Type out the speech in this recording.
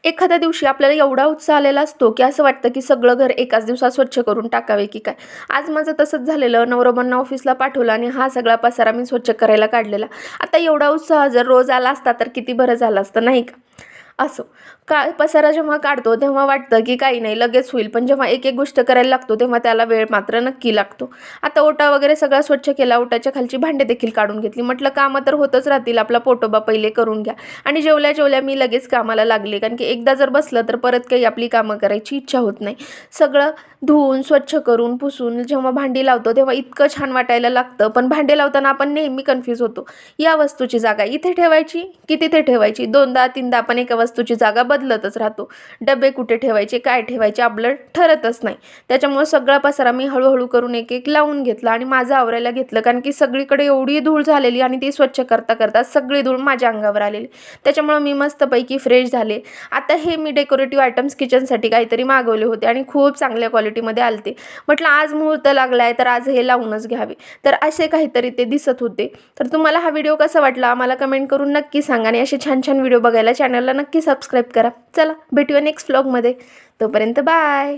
एखाद्या दिवशी आपल्याला एवढा उत्साह आलेला असतो की असं वाटतं की सगळं घर एकाच दिवसात स्वच्छ करून टाकावे की काय. आज माझं तसंच झालेलं. नवरोबांना ऑफिसला पाठवलं आणि हा सगळा पसारा मी स्वच्छ करायला काढलेला. आता एवढा उत्साह जर रोज आला असता तर किती बरं झालं असतं नाही का. असो, पसारा जेव्हा काढतो तेव्हा वाटतं की काही नाही लगेच होईल, पण जेव्हा एक एक गोष्ट करायला लागतो तेव्हा त्याला वेळ मात्र नक्की लागतो. आता ओटा वगैरे सगळा स्वच्छ केला, ओटाच्या खालची भांडे देखील काढून घेतली. म्हटलं कामं तर होतच राहतील, आपला पोटोबा पहिले करून घ्या. आणि जेवल्या जेवल्या मी लगेच कामाला लागले, कारण की एकदा जर बसलं तर परत काही आपली कामं करायची इच्छा होत नाही. सगळं धुवून स्वच्छ करून पुसून जेव्हा भांडी लावतो तेव्हा इतकं छान वाटायला लागतं. पण भांडे लावताना आपण नेहमी कन्फ्यूज होतो, या वस्तूची जागा इथे ठेवायची की तिथे ठेवायची. दोनदा तीनदा आपण एका वस्तूची जागा बदलतच राहतो. डबे कुठे ठेवायचे, काय ठेवायचे आपलं ठरतच नाही. त्याच्यामुळे सगळा पसारा मी हळूहळू करून एक एक लावून घेतला आणि माझं आवरायला घेतलं, कारण की सगळीकडे एवढी धूळ झालेली आणि ती स्वच्छ करता करता सगळी धूळ माझ्या अंगावर आलेली. त्याच्यामुळे मी मस्तपैकी फ्रेश झाले. आता हे मी डेकोरेटिव्ह आयटम्स किचनसाठी काहीतरी मागवले होते आणि खूप चांगल्या क्वालिटीमध्ये आलते. म्हटलं आज मुहूर्त लागलाय तर आज हे लावूनच घ्यावे. तर असे काहीतरी ते दिसत होते. तर तुम्हाला हा व्हिडिओ कसा वाटला आम्हाला कमेंट करून नक्की सांगा आणि असे छान छान व्हिडिओ बघायला चॅनलला नक्की सबस्क्राईब करा. चला भेटूया नेक्स्ट व्लॉगमध्ये. तोपर्यंत बाय.